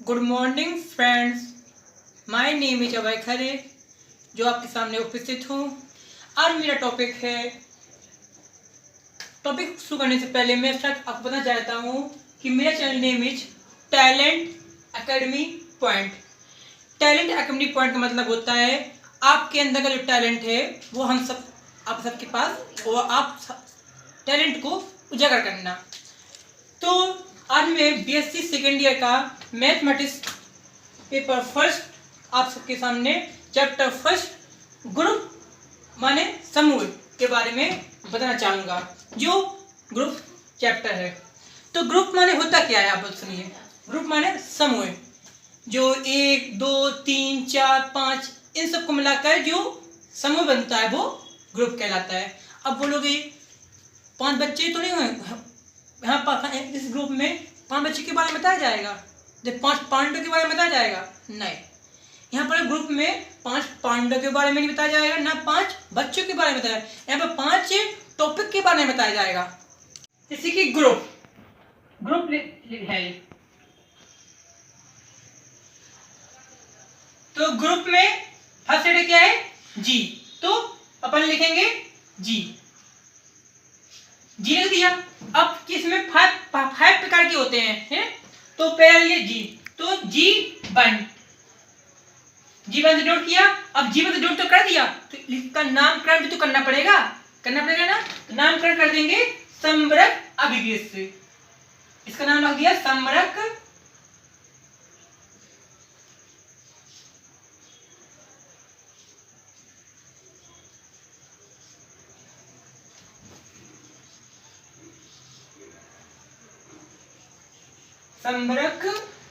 Good morning friends, my name is Abhay Khare, जो आपके सामने उपस्थित हूँ। आज मेरा टॉपिक है। टॉपिक शुरू करने से पहले मैं आपको बताना चाहता हूँ कि मेरा channel name is talent academy point. Talent academy point का मतलब होता है आपके अंदर का जो टैलेंट है वो आप सबके पास, और आप टैलेंट को उजागर करना। तो आज मैं बीएससी सेकेंड ईयर का मैथमेटिक्स पेपर फर्स्ट आप सबके सामने चैप्टर फर्स्ट ग्रुप माने समूह के बारे में बताना चाहूँगा, जो ग्रुप चैप्टर है। तो ग्रुप माने होता क्या है आप सुनिए। ग्रुप माने समूह, जो 1 2 3 4 5 इन सबको मिलाकर जो समूह बनता है वो ग्रुप कहलाता है। अब बोलोगे 5 बच्चे तो नहीं हुए यहाँ, इस ग्रुप में 5 बच्चे के बारे में बताया जाएगा, जब 5 पांडव के बारे में बताया जाएगा? नहीं, यहाँ पर ग्रुप में 5 पांडव के बारे में नहीं बताया जाएगा, ना 5 बच्चों के बारे में बताया। यहाँ पर 5 टॉपिक के बारे में बताया जाएगा। जैसे कि ग्रुप है। तो ग्रुप में फर्स्ट लेटर क्या है? जी। तो अपन लिखेंगे जी लिख दिया। अब किसमें 5 प्रकार के होते हैं, तो पहले जी, तो जीवन से नोट किया। अब जीवन से नोट तो कर दिया, तो इसका नामकरण भी तो करना पड़ेगा ना। तो नामकरण कर देंगे समरक अभिगीत से। इसका नाम रख दिया समरक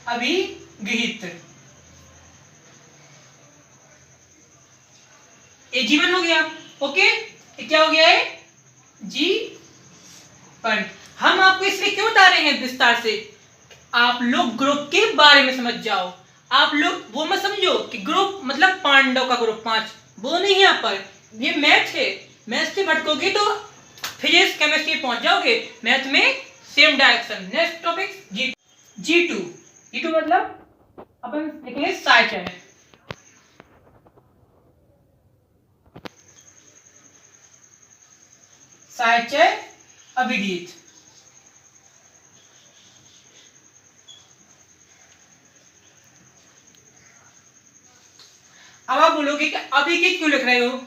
अभिगीत। ये जीवन हो गया। ओके, ये क्या हो गया है? जीवन। हम आपको इसलिए क्यों बता रहे हैं विस्तार से, आप लोग ग्रुप के बारे में समझ जाओ। आप लोग वो मत समझो कि ग्रुप मतलब पांडव का ग्रुप 5, वो नहीं है। यहाँ पर ये मैथ है, मैथ से भटकोगे तो फिजिक्स केमिस्ट्री पहुंच जाओगे। मैथ में same direction. Next topic g two मतलब अपन लिखेंगे साइचय। साइचय अभिगीत। अब आप बोलोगे कि अभिगीत क्यों लिख रहे हो?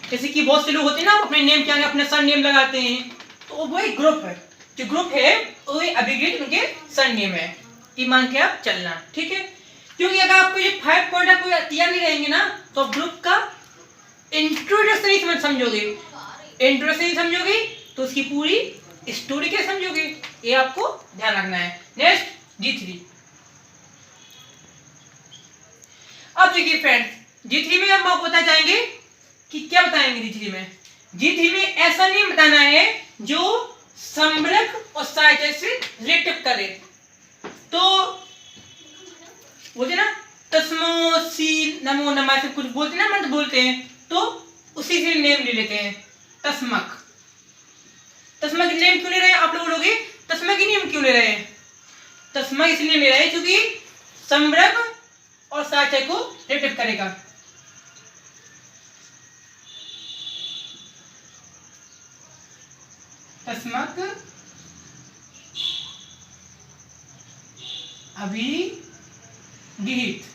जैसे कि बहुत से लोग होते हैं ना, अपने नेम के आगे अपना सर नेम लगाते हैं, तो वो एक ग्रुप है। जो ग्रुप है वो अभिगीत उनके सर नेम है। ये मान के आप चलना, ठीक है। क्योंकि अगर आपको ये 5 पॉइंट आपको याद नहीं रहेंगे ना, तो ग्रुप का इंट्रोडक्शन नहीं समझोगे। इंट्रोडक्शन नहीं समझोगे तो उसकी पूरी स्टोरी क्या समझोगे, ये आपको ध्यान रखना है। नेक्स्ट जी3। अब देखिए फ्रेंड्स, जी3 में हम आपको बताना चाहेंगे कि क्या बताएंगे जी3 में। जी3 में ऐसा नहीं बताना है जो समरक और साहित्य से रिलेटेड करे। तो बोलते ना तस्मो सी नमो नमः से कुछ बोलते ना, मंत्र बोलते हैं, तो उसी से नेम ले लेते हैं। तस्मक की नेम क्यों ले रहे हैं? आप लोग बोलोगे तस्मक की नेम क्यों ले रहे हैं? तस्मक इसलिए ले रहे हैं क्योंकि समरक और साहित्य को रिलेटेड करेगा। तस्मक अभिगीत।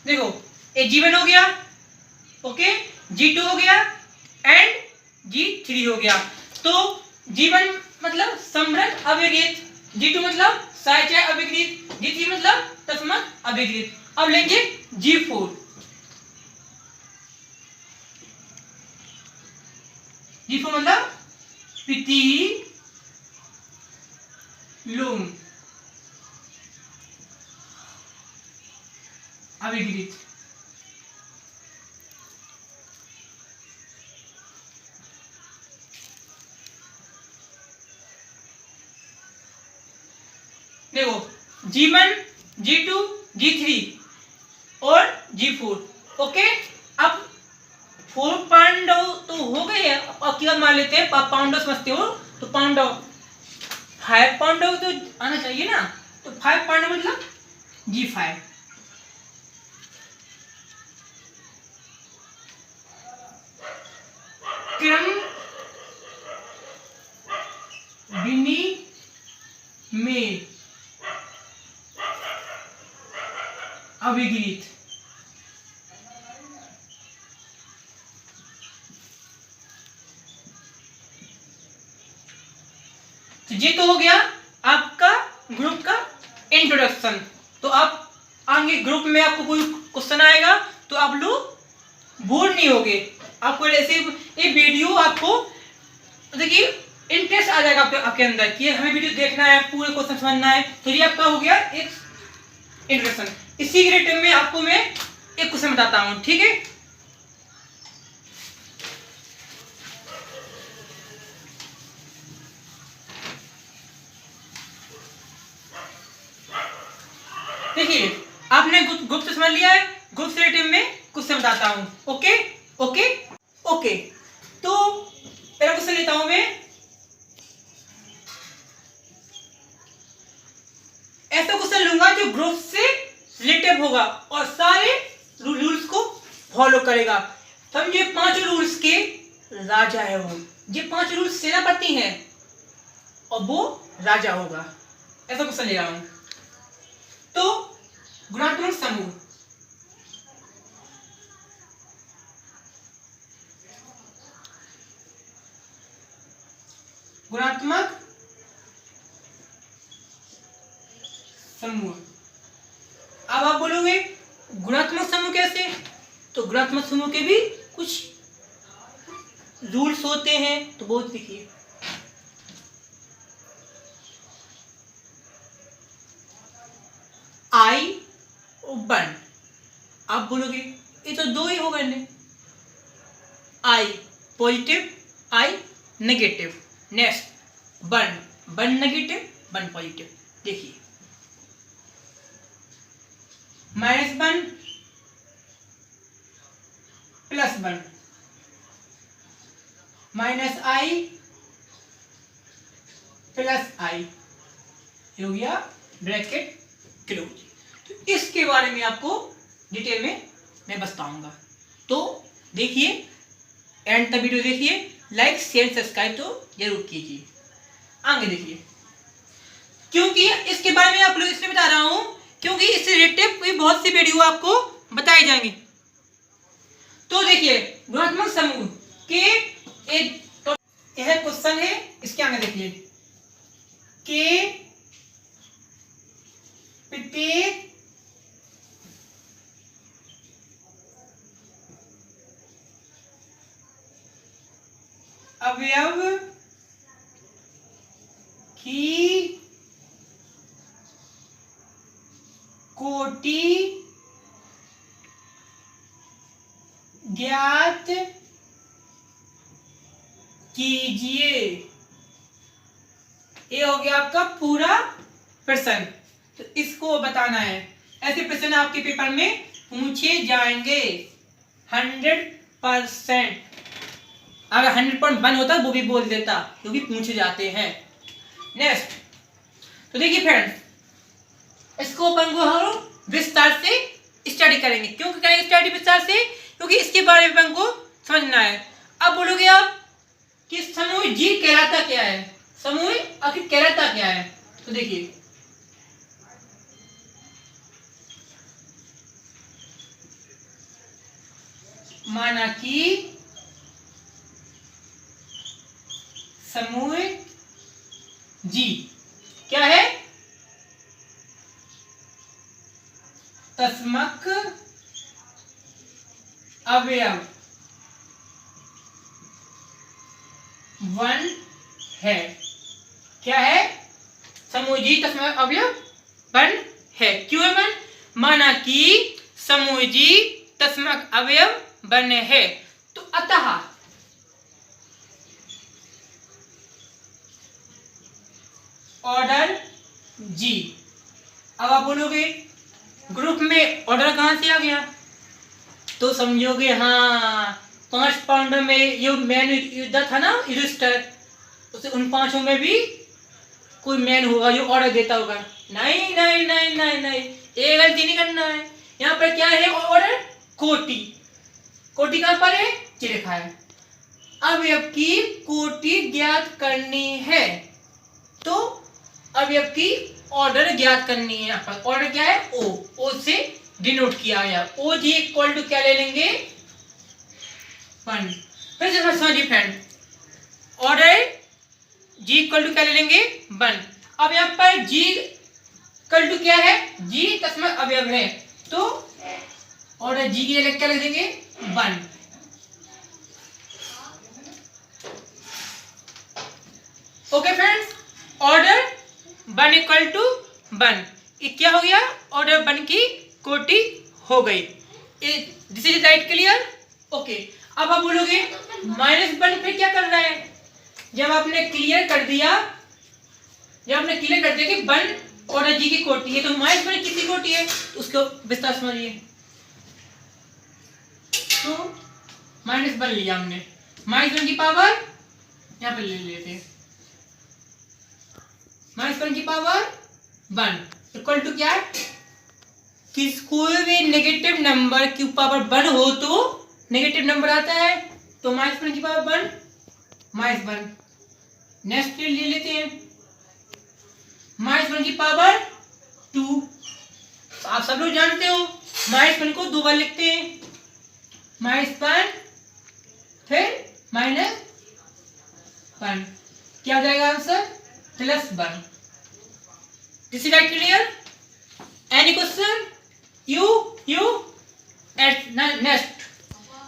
देखो, ये जीवन हो गया, ओके, जी2 हो गया एंड जी3 हो गया। तो जीवन मतलब समरक अभिगीत, जी2 मतलब साहित्य अभिगीत, जी3 मतलब तस्मक अभिगीत। अब लेंगे जी4। जी4 मतलब प्रतिलोम अभिगीत। देखो, जी1 जी2 जी3 और जी4, ओके। अब 4 पांडव तो हो गए, अब की बात मान लेते हैं, पांडव समझते हो तो पांडव 5 पांडव तो आना चाहिए ना, तो 5 पांडव मतलब G5। क्रम में अभिगृहित। तो ये तो हो गया आपका ग्रुप का इंट्रोडक्शन। तो आप आगे ग्रुप में आपको कोई क्वेश्चन आएगा तो आप लोग बोर नहीं होगे, आपको ऐसे एक वीडियो आपको देखिए इंटरेस्ट आ जाएगा आपके अंदर कि हमें वीडियो देखना है, पूरे क्वेश्चन समझना है। तो ये आपका हो गया एक इंट्रोडक्शन। इसी के रिलेटेड में आपको मैं एक क्वेश्चन बताता हूँ, ठीक है। देखिए आपने ग्रुप से समझ लिया है, ग्रुप से रिलेटेड में क्वेश्चन बताता हूँ। ओके ओके ओके, तो पहला क्वेश्चन लेता हूं मैं। ऐसा क्वेश्चन लूंगा जो ग्रुप से रिलेटेड होगा और सारे रूल्स को फॉलो करेगा। समझो ये 5 रूल्स के राजा है वो, ये 5 रूल्स सेनापति हैं और वो राजा होगा, ऐसा क्वेश्चन ले रहा हूं। तो गुणात्मक समूह, गुणात्मक समूह। अब आप बोलोगे गुणात्मक समूह कैसे, तो गुणात्मक समूह के भी कुछ रूल्स होते हैं, तो बहुत देखिए। आई और 1, आप बोलोगे ये तो 2 ही हो गए, आई पॉजिटिव आई नेगेटिव, नेक्स्ट 1 नेगेटिव 1 पॉजिटिव। देखिए -1 +1 -i +i हो गया ब्रैकेट क्लोज। तो इसके बारे में आपको डिटेल में मैं बताऊंगा, तो देखिए एंड तक वीडियो देखिए, लाइक शेयर सब्सक्राइब तो जरूर कीजिए। आगे देखिए, क्योंकि इसके बारे में आप लोग इसलिए बता रहा हूं क्योंकि इससे रिलेटेड भी बहुत सी वीडियो आपको बताई जाएंगी। तो देखिए गुणात्मक समूह के एक तो यह क्वेश्चन है, इसके आगे देखिए के प्रत्येक अवयव की कोटि ज्ञात कीजिए। ये हो गया आपका पूरा प्रश्न, तो इसको बताना है। ऐसे प्रश्न आपके पेपर में पूछे जाएंगे 100%। अगर 100.1 होता वो भी बोल देता, क्योंकि पूछे जाते हैं। नेक्स्ट, तो देखिए फ्रेंड्स, इसको अपन को हम विस्तार से स्टडी करेंगे। क्यों करेंगे स्टडी विस्तार से, क्योंकि इसके बारे में अपन को समझना है। अब बोलोगे आप कि समूह जी कहलाता क्या है, समूह आखिर कहलाता क्या है, तो देखिए माना कि समूह जी क्या है, तस्मक अवयव 1 है। क्या है, समूह जी तस्मक अवयव 1 है। क्यों है 1? माना कि समूह जी तस्मक अवयव 1 है, तो अतः ऑर्डर जी। अब आप बोलोगे ग्रुप में ऑर्डर कहां से आ गया, तो समझोगे हाँ 5 पांडव में ये मेन युद्ध था ना युधिष्ठिर, उसे उन 5 में भी कोई मैन होगा जो ऑर्डर देता होगा। नहीं नहीं नहीं नहीं नहीं, ये गलती नहीं करना है। यहाँ पर क्या है ऑर्डर, कोटि। कोटि कहाँ पर है, ये लिखा है। अवयव की कोटि ज्ञात करनी है तो अवयव की ऑर्डर ज्ञात करनी है। यहाँ पर ऑर्डर क्या है, ओ, ओ से डिनोट किया गया। ओ जी इक्वल टू क्या ले लेंगे, 1। फिर से समझिए friend, order g equal to क्या ले लेंगे, 1। अब यहाँ पर जी इक्वल टू क्या है, जी तस्मत अवयव है तो ऑर्डर जी की जगह क्या लिख देंगे, 1। Okay friends, order 1 equal to 1, ये क्या हो गया, ऑर्डर 1 की कोटि हो गई। This is right, clear. Okay, अब आप बोलोगे -1 पे क्या कर रहा है। जब आपने क्लियर कर दिया कि 1 ऑर्डर जी की कोटि है तो -1 किसकी कोटि है, तो उसको विस्तार समझिए। तो -1 लिया हमने, -1 की पावर यहाँ पे ले लेते हैं, -1 की पावर 1 इक्वल टू क्या है, कोई भी नेगेटिव नंबर की पावर 1 हो तो नेगेटिव नंबर आता है, तो -1 की पावर 1 -1। नेक्स्ट ले लेते हैं -1 की पावर 2। आप सब लोग जानते हो -1 को 2 बार लिखते हैं, -1 फिर -1, क्या हो जाएगा answer, +1। This is clear. Any question, you next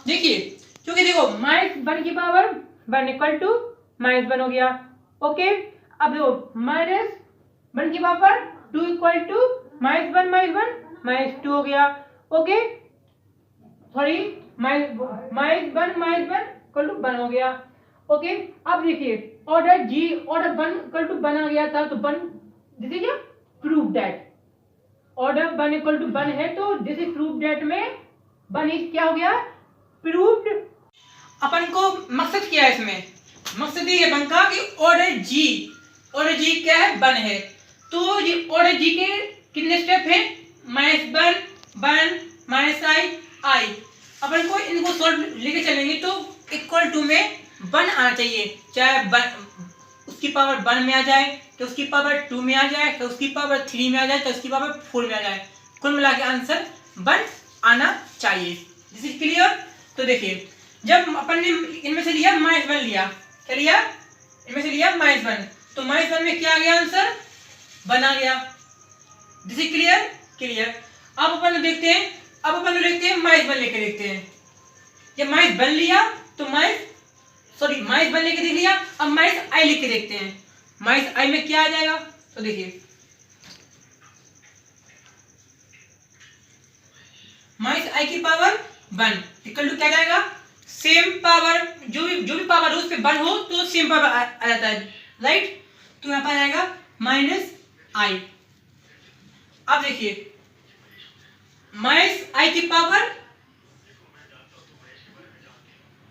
देखिए, क्योंकि देखो -1 की पावर 1 इक्वल टू -1 हो गया। ओके, अब देखो -1 की पावर 2 इक्वल टू -1 -2 हो गया। ओके, सॉरी, -1 इक्वल टू 1 हो गया। ओके, अब देखिए ऑर्डर 1 इक्वल टू 1 आ गया था तो 1, this is proof that order 1 equal to 1 है तो दिस इज प्रूफ दैट में 1 इज क्या हो गया, प्रूव्ड। अपन को मकसद क्या है इसमें, मकसद ये बनता कि ऑर्डर जी क्या है, 1 है। तो ये ऑर्डर जी के कितने स्टेप हैं, -1 -i। अपन को इनको सॉल्व लेके चलेंगे तो इक्वल टू में 1 आना चाहिए, चाहे उसकी पावर 1 में आ जाए तो उसकी पावर 2 में आ जाए तो उसकी पावर 3 में आ जाए तो उसकी पावर 4 में आ जाए, कुल मिला के आंसर 1 आना चाहिए। This is clear. तो देखिए, जब अपन ने इनमें से लिया -1 लिया, क्या लिया, इनमें से लिया -1, तो -1 में क्या आ गया आंसर, 1 आ गया। This is clear. अब अपन देखते हैं -1 लेके देखते हैं। जब -1 लिया तो -1 लेके देख लिया, अब -i लिख के देखते हैं, -i में क्या आ जाएगा, तो देखिए -i की पावर 1 इक्वल टू क्या जाएगा, सेम पावर, जो भी पावर हो उस पे 1 हो तो सेम पावर आ जाता है, राइट। तो यहाँ पर आ जाएगा -i। अब देखिए -i की पावर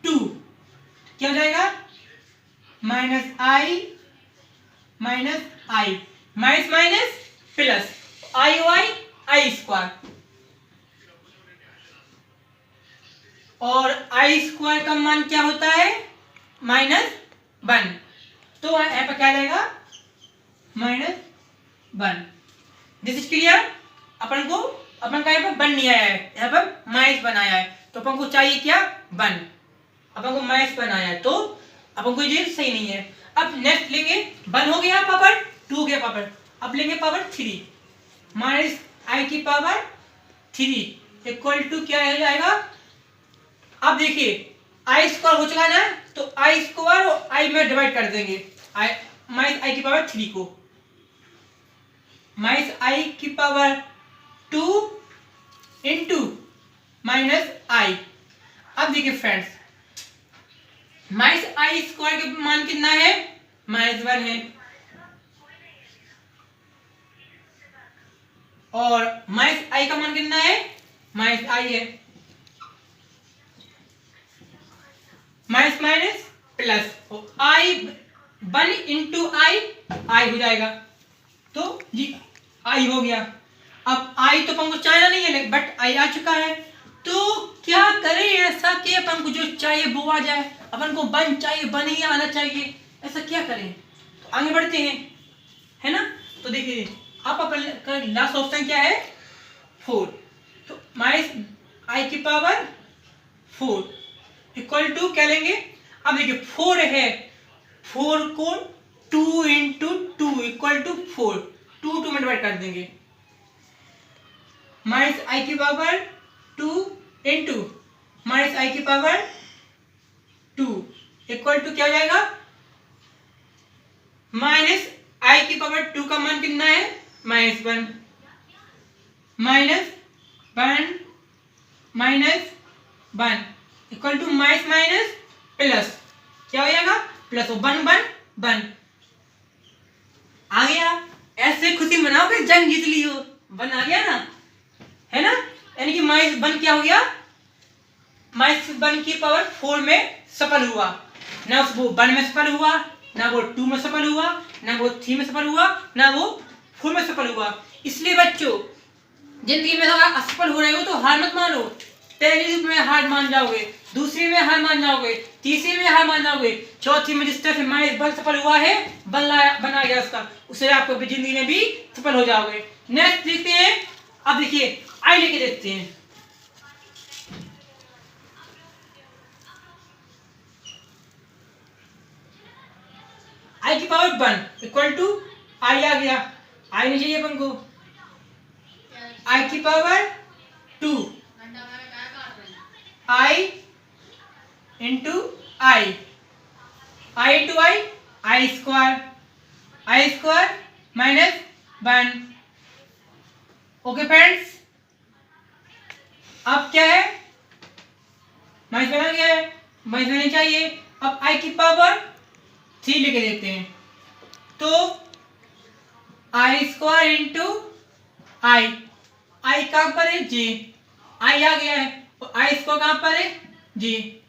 2 क्या हो जाएगा, -i minus plus i square, और i स्क्वायर का मान क्या होता है, -1। तो यहाँ पर क्या आ जाएगा, -1। This is clear. अपन का यहाँ पर 1 नहीं आया है, यहाँ पर -1 आया है, तो अपन को चाहिए क्या, 1। अपन को -1 आया है तो अपन को ये सही नहीं है। अब नेक्स्ट लेंगे, 1 हो गया पावर, 2 हो गया पावर, अब लेंगे पावर 3, -i की पावर 3 इक्वल टू क्या हो जाएगा। अब देखिए i स्क्वायर हो चुका ना, तो i स्क्वायर और i में डिवाइड कर देंगे, -i की पावर 3 को, -i की पावर 2 इंटू -i। अब देखिए फ्रेंड्स, -i स्क्वायर का मान कितना है, -1 है, और -i का मान कितना है, -i है, minus plus, i 1 into i आई हो जाएगा। तो जी आई हो गया। अब आई तो अपन को चाहना नहीं है, बट आई आ चुका है। तो क्या करें ऐसा कि अपन को जो चाहिए वो आ जाए। अपन को वन चाहिए, वन ही आना चाहिए, ऐसा क्या करें। तो आगे बढ़ते हैं, है ना। तो देखिए आप अपन का लास्ट ऑप्शन क्या है, 4। तो माइनस आई की पावर 4 इक्वल टू क्या लेंगे। अब देखिए 4 है, 4 को 2 इंटू 2 इक्वल टू 4, 2 में डिवाइड कर देंगे। माइनस आई की पावर 2 इंटू माइनस आई की पावर 2 इक्वल टू क्या हो जाएगा, माइनस आई की पावर 2 का मान कितना है, -1, -1 equal to minus minus plus क्या हो जाएगा, प्लस 1 आ गया। ऐसे खुशी मनाओगे जंग जीत ली हो, 1 आ गया ना, है ना। यानी कि -1 क्या हो गया, -1 की पावर 4 में सफल हुआ। ना वो 1 में सफल हुआ, ना वो 2 में सफल हुआ, ना वो 3 में सफल हुआ, ना वो 4 में सफल हुआ। इसलिए बच्चों जिंदगी में अगर असफल हो रहे हो तो हार मत मानो। पहली में हार मान जाओगे, दूसरी में हार मान जाओगे, तीसरी में हार मान जाओगे, चौथी में जिस तरह से -1 सफल हुआ है, बना गया उसका, उससे आपको जिंदगी में भी सफल हो जाओगे। नेक्स्ट देखते हैं। अब देखिए आई लेके देखते हैं। आई की पावर 1 इक्वल टू आई आ गया, आई नहीं चाहिए अपन को। आई की पावर 2 आई इंटू आई, आई इंटू आई स्क्वायर -1। ओके फ्रेंड्स, अब क्या है, माइनस बना गया है, माइनस नहीं चाहिए। अब आई की पावर 3 लेके देखते हैं। तो आई स्क्वायर इंटू आई कहां पर है, जी, आई आ गया है, और आई स्क्वायर कहां पर है, जी,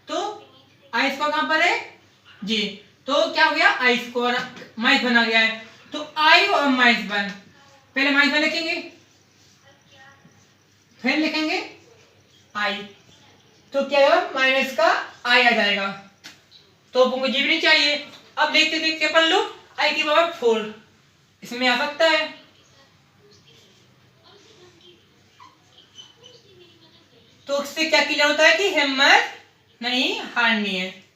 तो आई स्क्वायर कहां पर है, जी, तो क्या हो गया, आई स्क्वायर -1 आ गया है। तो आई और -1, पहले -1 लिखेंगे, फिर लिखेंगे आई, तो क्या होगा, माइनस का आई आ जाएगा। तो अपन को जी भी नहीं चाहिए। अब देखते देखते अपन लोग आई की पावर 4 इसमें आ सकता है। तो उससे क्या क्लियर होता है कि हिम्मत नहीं हारनी है।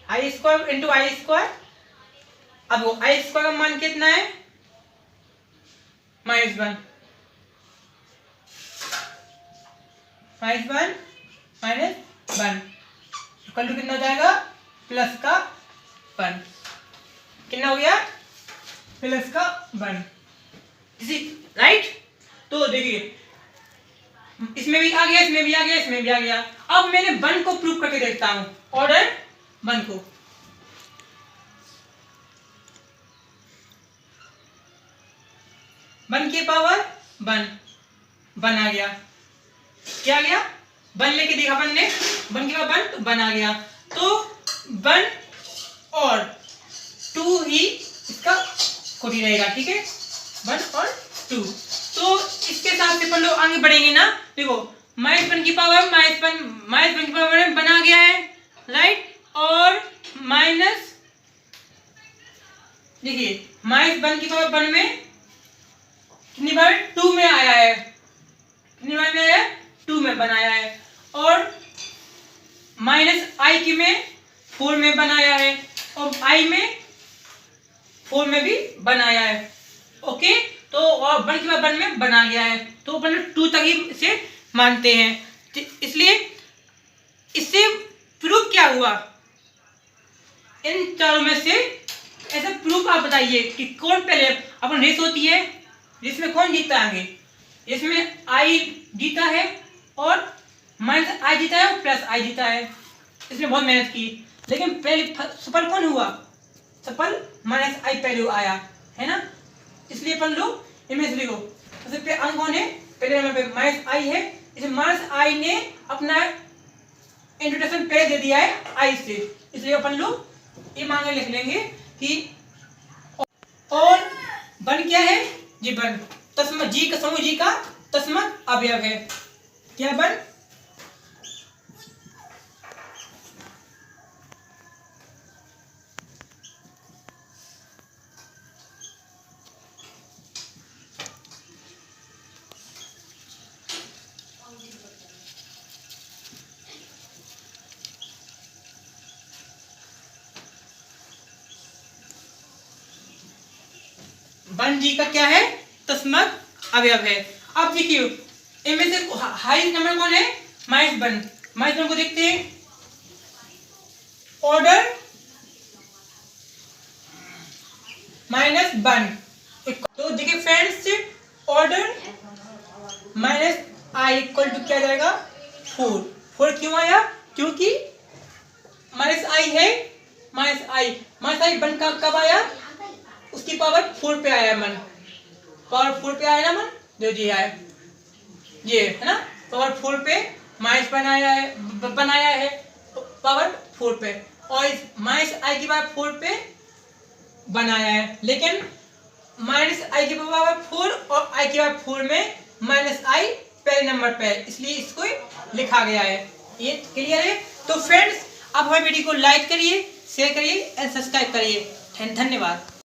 आई स्क्वायर इंटू आई स्क्वायर, अब वो आई स्क्वायर का मान कितना है, -1 इक्वल टू कितना हो जाएगा, प्लस का 1। कितना हो गया, प्लस का 1, राइट। तो देखिए इसमें भी आ गया, इसमें भी आ गया, इसमें भी आ गया। अब मैंने 1 को प्रूव करके देखता हूं, ऑर्डर 1 को। वन की पावर 1 आ गया, क्या आ गया, 1 लेके देखा अपन ने, 1 की पावर 1 तो 1 आ गया। तो 1 और 2 ही इसका कोटी रहेगा, ठीक है, 1 और 2। तो इसके साथ से अपन लोग आगे बढ़ेंगे ना। देखो -1 की पावर -1 की पावर 1 आ गया है, राइट। और माइनस देखिए -1 की पावर 1 में कितनी बार 2 में आया है, कितनी बार में आया है, 2 में बनाया है। और -i की में 4 में बनाया है, और i में 4 में भी बनाया है। ओके, तो और 1 की बार 1 में बना गया है, तो अपन 2 तक ही इसे मानते हैं। इसलिए इससे प्रूफ क्या हुआ, इन चारों में से ऐसा प्रूफ आप बताइए कि कौन पहले, अपन रेस होती है, जिसमें कौन जीतता है आगे, इसमें आई जीता है, और -i जीता है, और +i जीता है। इसने बहुत मेहनत की, लेकिन पहले सफल कौन हुआ, सफल -i पहले आया है ना। इसलिए अपन लोग इनमें से देखो सबसे पहले अंक कौन है, पहले नंबर पे माइनस आई है, इसे माइनस आई ने अपना इंट्रोडक्शन पहले दे दिया है आई से, इसलिए अपन लोग ये मांगे लिख लेंगे कि और बन क्या है, जी बन तस्मत जी का समूह जी का तस्मत अवयव है। क्या बन, बन जी का क्या है, तस्मत अवयव है। अब देखिए इनमें से हाई नंबर कौन है, माइनस वन, माइनस वन को देखते हैं, ऑर्डर माइनस वन, तो देखिए friends order minus i equal to क्या जाएगा, फोर। फोर क्यों आया, क्योंकि माइनस आई है, माइनस आई वन का कब आया, उसकी पावर फोर पे आया मन, पावर फोर पे आया ना मन, जो जी आया ये है ना, पावर फोर पे माइनस बनाया है पावर फोर पे, और इस माइनस आई की पावर फोर पे बनाया है, लेकिन माइनस आई की पावर फोर और आई की पावर फोर में माइनस आई पहले नंबर पे है, इसलिए इसको लिखा गया है। ये क्लियर है। तो फ्रेंड्स अब हमारे वीडियो को लाइक करिए, शेयर करिए एंड सब्सक्राइब करिए। धन्यवाद।